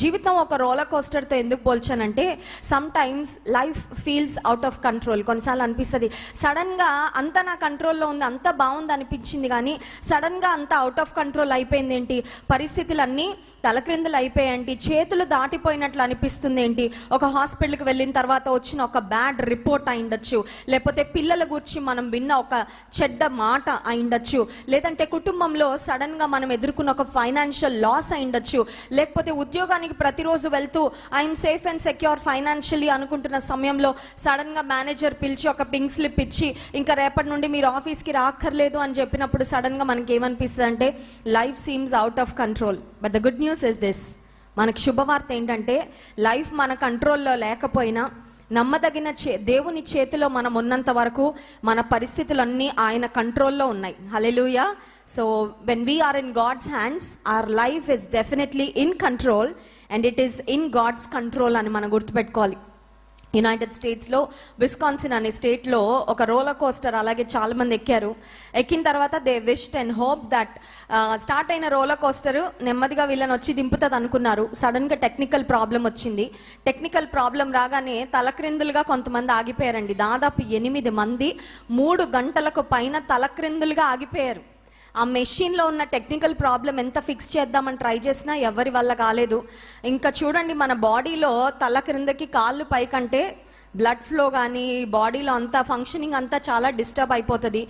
జీవితం ఒక రోలర్ కోస్టర్తో ఎందుకు పోల్చానంటే, sometimes life feels out of control. కొన్నిసార్లు అనిపిస్తుంది సడన్గా అంత నా కంట్రోల్లో ఉంది, అంత బాగుంది అనిపించింది, కానీ సడన్గా అంత అవుట్ ఆఫ్ కంట్రోల్ అయిపోయింది ఏంటి, పరిస్థితులన్నీ తలక్రిందులు అయిపోయాయంటి, చేతులు దాటిపోయినట్లు అనిపిస్తుంది ఏంటి, ఒక హాస్పిటల్కి వెళ్ళిన తర్వాత వచ్చిన ఒక బ్యాడ్ రిపోర్ట్ అయిండొచ్చు, లేకపోతే పిల్లల గురించి మనం విన్న ఒక చెడ్డ మాట అయిండొచ్చు, లేదంటే కుటుంబంలో సడన్గా మనం ఎదుర్కొన్న ఒక ఫైనాన్షియల్ లాస్ అయిండొచ్చు, లేకపోతే ఉద్యోగానికి ప్రతిరోజు వెళ్తూ I'm safe and secure financially అనుకుంటున్న సమయంలో సడన్గా మేనేజర్ పిలిచి ఒక పింక్ స్లిప్ ఇచ్చి ఇంకా రేపటి నుండి మీరు ఆఫీస్కి రాక్కర్లేదు అని చెప్పినప్పుడు సడన్గా మనకి ఏమనిపిస్తుంది అంటే life seems out of control. But the good news is this, మనకు శుభవార్త ఏంటంటే లైఫ్ మన కంట్రోల్లో లేకపోయినా నమ్మదగిన దేవుని చేతిలో మనం ఉన్నంత వరకు మన పరిస్థితులన్నీ ఆయన కంట్రోల్లో ఉన్నాయి. Hallelujah. So when we are in God's hands our life is definitely in control and it is in God's control అని మనం గుర్తుపెట్టుకోవాలి. యునైటెడ్ స్టేట్స్లో విస్కాన్సిన్ అనే స్టేట్లో ఒక రోలర్ కోస్టర్ అలాగే చాలామంది ఎక్కారు. ఎక్కిన తర్వాత they wished and hope that start అయిన రోలర్ కోస్టర్ నెమ్మదిగా వీళ్ళని వచ్చి దింపుతుంది అనుకున్నారు. సడన్గా టెక్నికల్ ప్రాబ్లం వచ్చింది. టెక్నికల్ ప్రాబ్లం రాగానే తలక్రిందులుగా కొంతమంది ఆగిపోయారండి. దాదాపు 8 మంది 3 గంటలకు పైన తలక్రిందులుగా ఆగిపోయారు. ఆ మెషిన్లో ఉన్న టెక్నికల్ ప్రాబ్లం ఎంత ఫిక్స్ చేద్దామని ట్రై చేసినా ఎవరి వల్ల కాలేదు. ఇంకా చూడండి, మన బాడీలో తల క్రిందకి కాళ్ళు పైకంటే బ్లడ్ ఫ్లో కానీ బాడీలో అంతా ఫంక్షనింగ్ అంతా చాలా డిస్టర్బ్ అయిపోతుంది.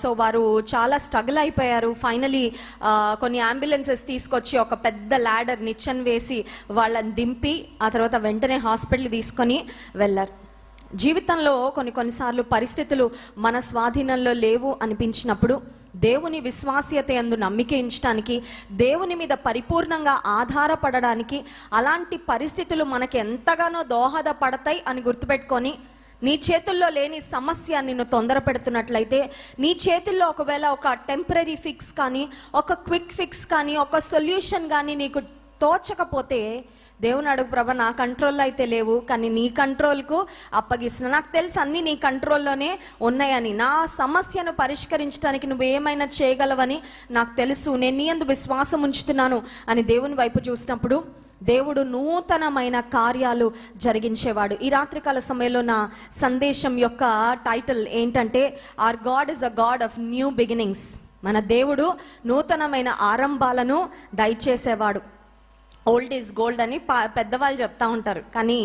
సో వారు చాలా స్ట్రగుల్ అయిపోయారు. ఫైనలీ కొన్ని అంబులెన్సెస్ తీసుకొచ్చి ఒక పెద్ద ల్యాడర్ నిచ్చెన వేసి వాళ్ళని దింపి ఆ తర్వాత వెంటనే హాస్పిటల్ తీసుకొని వెళ్ళారు. జీవితంలో కొన్నిసార్లు పరిస్థితులు మన స్వాధీనంలో లేవు అనిపించినప్పుడు దేవుని విశ్వాస్యత యందు నమ్మిక ఉంచడానికి, దేవుని మీద పరిపూర్ణంగా ఆధారపడడానికి అలాంటి పరిస్థితులు మనకి ఎంతగానో దోహదపడతాయి అని గుర్తుపెట్టుకొని, నీ చేతుల్లో లేని సమస్య నిన్ను తొందర పెడుతున్నట్లయితే, నీ చేతుల్లో ఒకవేళ ఒక టెంపరీ ఫిక్స్ కానీ, ఒక క్విక్ ఫిక్స్ కానీ, ఒక సొల్యూషన్ కానీ నీకు తోచకపోతే దేవుని అడుగు, ప్రభా నా కంట్రోల్లో అయితే లేవు కానీ నీ కంట్రోల్కు అప్పగిస్తున్నా. నాకు తెలుసు అన్నీ నీ కంట్రోల్లోనే ఉన్నాయని, నా సమస్యను పరిష్కరించడానికి నువ్వు ఏమైనా చేయగలవని నాకు తెలుసు, నేను నీ యందు విశ్వాసం ఉంచుతున్నాను అని దేవుని వైపు చూసినప్పుడు దేవుడు నూతనమైన కార్యాలు జరిగించేవాడు. ఈ రాత్రికాల సమయంలో నా సందేశం యొక్క టైటిల్ ఏంటంటే hour God is a God of new beginnings. మన దేవుడు నూతనమైన ఆరంభాలను దయచేసేవాడు. ఓల్డ్ ఈజ్ గోల్డ్ అని పెద్దవాళ్ళు చెప్తా ఉంటారు, కానీ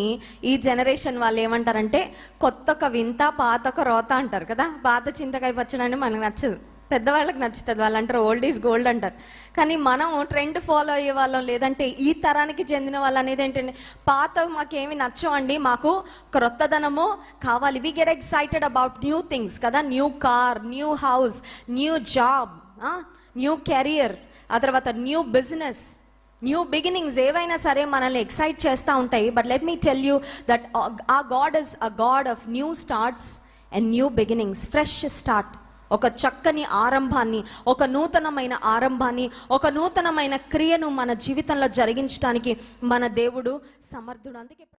ఈ జనరేషన్ వాళ్ళు ఏమంటారంటే కొత్తొక వింత పాతొక రోత అంటారు కదా. పాత చింతకాయ పచ్చడి అని మనకు నచ్చదు, పెద్దవాళ్ళకి నచ్చుతుంది, వాళ్ళు అంటారు ఓల్డ్ ఈజ్ గోల్డ్ అంటారు. కానీ మనం ట్రెండ్ ఫాలో అయ్యే వాళ్ళం, లేదంటే ఈ తరానికి చెందిన వాళ్ళు అనేది ఏంటంటే పాత మాకేమి నచ్చవండి, మాకు క్రొత్తదనము కావాలి. We get excited about new things కదా, new car, new house, new job, new career, ఆ తర్వాత న్యూ బిజినెస్, న్యూ బిగినింగ్స్ ఏవైనా సరే మనల్ని ఎక్సైట్ చేస్తూ ఉంటాయి. But let me tell you that a God is a God of new starts and new beginnings. Fresh start, ఒక చక్కని ఆరంభాన్ని, ఒక నూతనమైన ఆరంభాన్ని, ఒక నూతనమైన క్రియను మన జీవితంలో జరిగించడానికి మన దేవుడు సమర్థుడు. అందుకే